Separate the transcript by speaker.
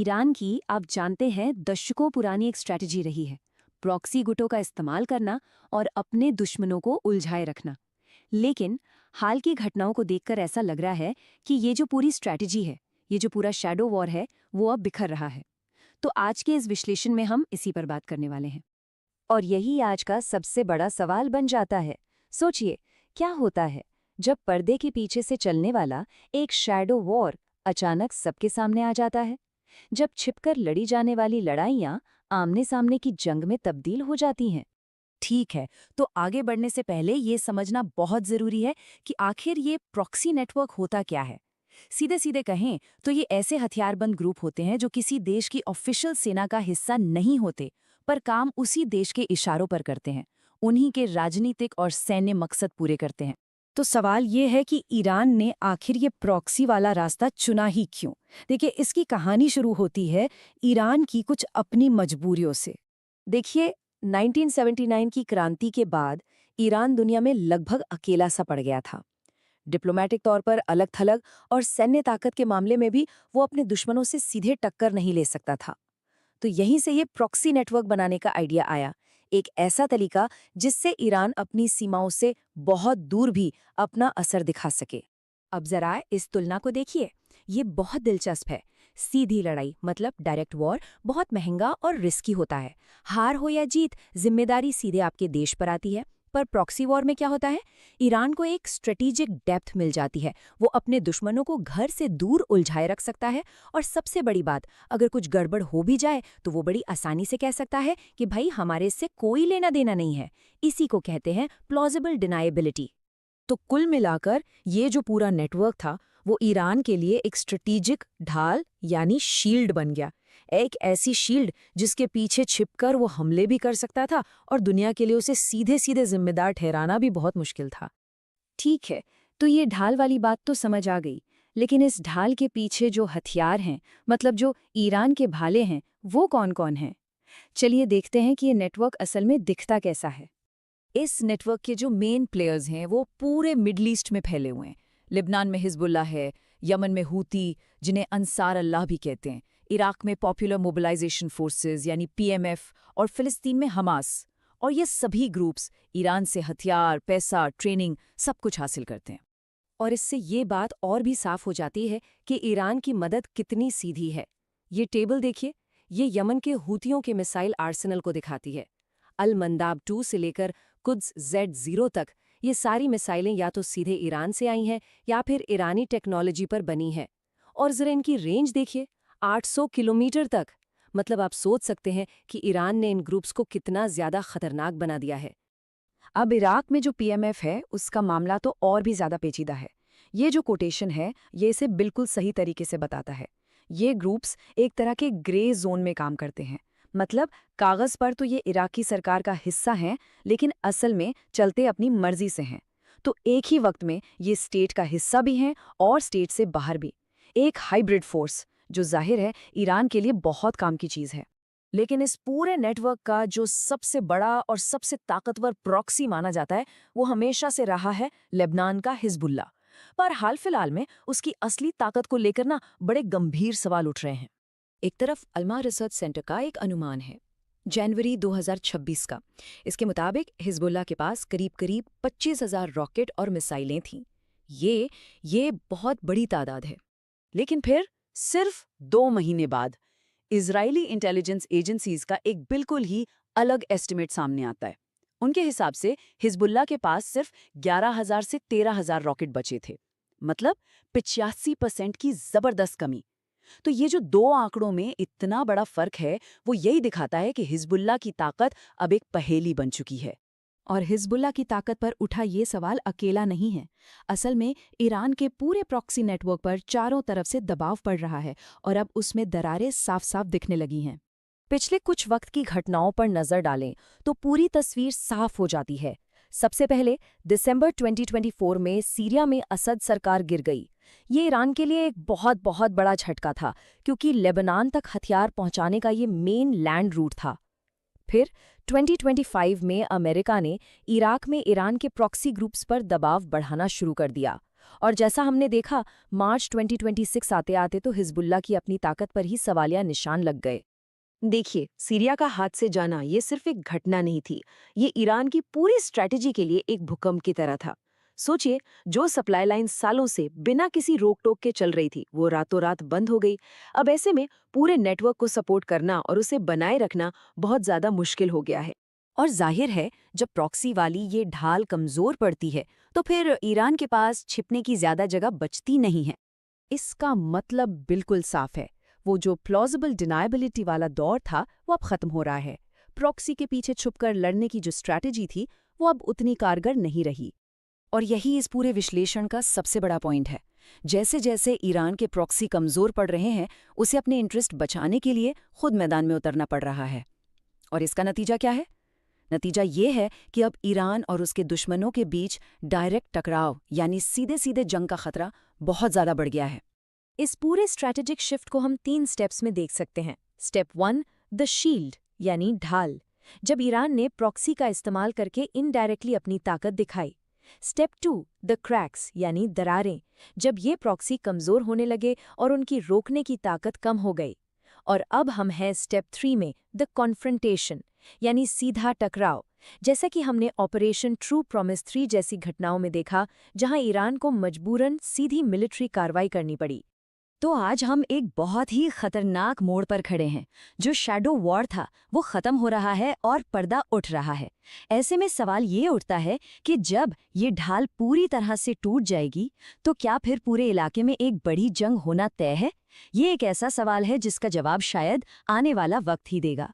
Speaker 1: Iran की आप जानते हैं दशकों पुरानी एक स्ट्रैटेजी रही है, प्रॉक्सी गुटों का इस्तेमाल करना और अपने दुश्मनों को उलझाए रखना। लेकिन हाल की घटनाओं को देखकर ऐसा लग रहा है कि ये जो पूरी स्ट्रैटेजी है, ये जो पूरा शैडो वॉर है, वो अब बिखर रहा है। तो आज के इस विश्लेषण में हम इसी पर बात करने वाले हैं।
Speaker 2: और यही आज का सबसे बड़ा सवाल बन जाता है। सोचिए, क्या होता है जब पर्दे के पीछे से चलने वाला एक शैडो वॉर अचानक सबके सामने आ जाता है? जब छिपकर लड़ी जाने वाली लड़ाइयां आमने सामने की जंग में तब्दील हो जाती हैं।
Speaker 3: ठीक है, तो आगे बढ़ने से पहले ये समझना बहुत ज़रूरी है कि आखिर ये प्रॉक्सी नेटवर्क होता क्या है। सीधे सीधे कहें तो ये ऐसे हथियारबंद ग्रुप होते हैं जो किसी देश की ऑफिशियल सेना का हिस्सा नहीं होते, पर काम उसी देश के इशारों पर करते हैं, उन्हीं के राजनीतिक और सैन्य मकसद पूरे करते हैं। तो सवाल ये है कि ईरान ने आखिर ये प्रॉक्सी वाला रास्ता चुना ही क्यों? देखिए, इसकी कहानी शुरू होती है ईरान की कुछ अपनी मजबूरियों से।
Speaker 2: देखिए, 1979 की क्रांति के बाद ईरान दुनिया में लगभग अकेला सा पड़ गया था। डिप्लोमेटिक तौर पर अलग थलग और सैन्य ताकत के मामले में भी वो अपने दुश्मनों से सीधे टक्कर नहीं ले सकता था। तो यहीं से ये प्रॉक्सी नेटवर्क बनाने का आइडिया आया, एक ऐसा तरीका जिससे ईरान अपनी सीमाओं से बहुत दूर भी अपना असर दिखा सके।
Speaker 3: अब जरा इस तुलना को देखिए, ये बहुत दिलचस्प है। सीधी लड़ाई मतलब डायरेक्ट वॉर बहुत महंगा और रिस्की होता है। हार हो या जीत, जिम्मेदारी सीधे आपके देश पर आती है। पर प्रॉक्सी वॉर में क्या होता है? ईरान को एक स्ट्रेटेजिक डेप्थ मिल जाती है। वो अपने दुश्मनों को घर से दूर उलझाए रख सकता है। और सबसे बड़ी बात, अगर कुछ गड़बड़ हो भी जाए तो वो बड़ी आसानी से कह सकता है कि भाई हमारे इससे कोई लेना देना नहीं है। इसी को कहते हैं प्लॉजिबल डिनाएबिलिटी। तो कुल मिलाकर ये जो पूरा नेटवर्क था वो ईरान के लिए एक स्ट्रेटेजिक ढाल यानी शील्ड बन गया। एक ऐसी शील्ड जिसके पीछे छिपकर वो हमले भी कर सकता था और दुनिया के लिए उसे सीधे सीधे जिम्मेदार ठहराना भी बहुत मुश्किल था।
Speaker 2: ठीक है, तो ये ढाल वाली बात तो समझ आ गई, लेकिन इस ढाल के पीछे जो हथियार हैं, मतलब जो ईरान के भाले हैं, वो कौन-कौन हैं? चलिए देखते हैं कि ये नेटवर्क असल में दिखता कैसा है।
Speaker 3: इस नेटवर्क के जो मेन प्लेयर्स हैं वो पूरे मिडल ईस्ट में फैले हुए हैं। लिबनान में हिजबुल्लाह है, यमन में हूती जिन्हें अंसार अल्लाह भी कहते हैं, इराक में पॉपुलर मोबिलाइजेशन फोर्सेस यानी पीएमएफ और फिलिस्तीन में हमास। और ये सभी ग्रुप्स ईरान से हथियार, पैसा, ट्रेनिंग सब कुछ हासिल करते हैं।
Speaker 2: और इससे ये बात और भी साफ हो जाती है कि ईरान की मदद कितनी सीधी है। ये टेबल देखिए, ये यमन के हूतियों के मिसाइल आर्सेनल को दिखाती है। अल मंदाब 2 से लेकर कुद्स Z0 तक ये सारी मिसाइलें या तो सीधे ईरान से आई हैं या फिर ईरानी टेक्नोलॉजी पर बनी हैं। और जरा इनकी रेंज देखिए, 800 किलोमीटर तक। मतलब आप सोच सकते हैं कि ईरान ने इन ग्रुप्स को कितना ज्यादा खतरनाक बना दिया है।
Speaker 3: अब इराक में जो पीएमएफ है उसका मामला तो और भी ज्यादा पेचीदा है। ये जो कोटेशन है ये इसे बिल्कुल सही तरीके से बताता है। ये ग्रुप्स एक तरह के ग्रे जोन में काम करते हैं। मतलब कागज पर तो ये इराकी सरकार का हिस्सा हैं, लेकिन असल में चलते अपनी मर्जी से हैं। तो एक ही वक्त में ये स्टेट का हिस्सा भी हैं और स्टेट से बाहर भी। एक हाइब्रिड फोर्स जो जाहिर है ईरान के लिए बहुत काम की चीज है। लेकिन इस पूरे नेटवर्क का जो सबसे बड़ा और सबसे ताकतवर प्रॉक्सी माना जाता है वो हमेशा से रहा है लेबनान का हिजबुल्ला। पर हाल फिलहाल में उसकी असली ताकत को लेकर ना बड़े गंभीर सवाल उठ रहे हैं। एक तरफ अल्मा रिसर्च सेंटर का एक अनुमान है जनवरी 2026 का। इसके मुताबिक हिजबुल्ला के पास करीब करीब 25,000 रॉकेट और मिसाइलें थीं। ये बहुत बड़ी तादाद है। लेकिन फिर सिर्फ 2 महीने बाद इजरायली इंटेलिजेंस एजेंसीज का एक बिल्कुल ही अलग एस्टिमेट सामने आता है। उनके हिसाब से हिजबुल्ला के पास सिर्फ 11,000 से 13,000 रॉकेट बचे थे। मतलब 85% की जबरदस्त कमी। तो ये जो 2 आंकड़ों में इतना बड़ा फर्क है वो यही दिखाता है कि हिजबुल्ला की ताकत अब एक पहेली बन चुकी है। और हिजबुल्ला की ताकत पर उठा ये सवाल अकेला नहीं है। असल में ईरान के पूरे प्रॉक्सी नेटवर्क पर चारों तरफ से दबाव पड़ रहा है और अब उसमें दरारें साफ साफ दिखने लगी हैं।
Speaker 2: पिछले कुछ वक्त की घटनाओं पर नजर डालें तो पूरी तस्वीर साफ हो जाती है। सबसे पहले दिसंबर 2024 में सीरिया में असद सरकार गिर गई। ये ईरान के लिए एक बहुत बहुत बड़ा झटका था, क्योंकि लेबनान तक हथियार पहुंचाने का ये मेन लैंड रूट था। फिर 2025 में अमेरिका ने इराक में ईरान के प्रॉक्सी ग्रुप्स पर दबाव बढ़ाना शुरू कर दिया और जैसा हमने देखा, मार्च 2026 आते आते तो हिजबुल्लाह की अपनी ताकत पर ही सवालिया निशान लग गए।
Speaker 4: देखिए, सीरिया का हाथ से जाना ये सिर्फ एक घटना नहीं थी, ये ईरान की पूरी स्ट्रैटेजी के लिए एक भूकंप की तरह था। सोचिए, जो सप्लाई लाइन सालों से बिना किसी रोक टोक के चल रही थी, वो रातों रात बंद हो गई। अब ऐसे में पूरे नेटवर्क को सपोर्ट करना और उसे बनाए रखना बहुत ज्यादा मुश्किल हो गया है।
Speaker 2: और जाहिर है, जब प्रॉक्सी वाली ये ढाल कमजोर पड़ती है तो फिर ईरान के पास छिपने की ज्यादा जगह बचती नहीं है। इसका मतलब बिल्कुल साफ है, वो जो प्लॉजिबल डिनायबिलिटी वाला दौर था वो अब खत्म हो रहा है। प्रॉक्सी के पीछे छुपकर लड़ने की जो स्ट्रैटेजी थी वो अब उतनी कारगर नहीं रही। और यही इस पूरे विश्लेषण का सबसे बड़ा पॉइंट है। जैसे जैसे ईरान के प्रॉक्सी कमजोर पड़ रहे हैं, उसे अपने इंटरेस्ट बचाने के लिए खुद मैदान में उतरना पड़ रहा है। और इसका नतीजा क्या है? नतीजा ये है कि अब ईरान और उसके दुश्मनों के बीच डायरेक्ट टकराव यानी सीधे सीधे जंग का खतरा बहुत ज्यादा बढ़ गया है।
Speaker 1: इस पूरे स्ट्रैटेजिक शिफ्ट को हम 3 स्टेप्स में देख सकते हैं। स्टेप 1, द शील्ड यानी ढाल, जब ईरान ने प्रॉक्सी का इस्तेमाल करके इनडायरेक्टली अपनी ताकत दिखाई। स्टेप 2, द क्रैक्स यानी दरारें, जब ये प्रॉक्सी कमजोर होने लगे और उनकी रोकने की ताकत कम हो गई। और अब हम हैं स्टेप 3 में, द कॉन्फ्रंटेशन यानी सीधा टकराव, जैसा कि हमने ऑपरेशन ट्रू प्रॉमिस 3 जैसी घटनाओं में देखा, जहां ईरान को मजबूरन सीधी मिलिट्री कार्रवाई करनी पड़ी।
Speaker 2: तो आज हम एक बहुत ही खतरनाक मोड़ पर खड़े हैं। जो शैडो वॉर था वो खत्म हो रहा है और पर्दा उठ रहा है। ऐसे में सवाल ये उठता है कि जब ये ढाल पूरी तरह से टूट जाएगी तो क्या फिर पूरे इलाके में एक बड़ी जंग होना तय है? ये एक ऐसा सवाल है जिसका जवाब शायद आने वाला वक्त ही देगा।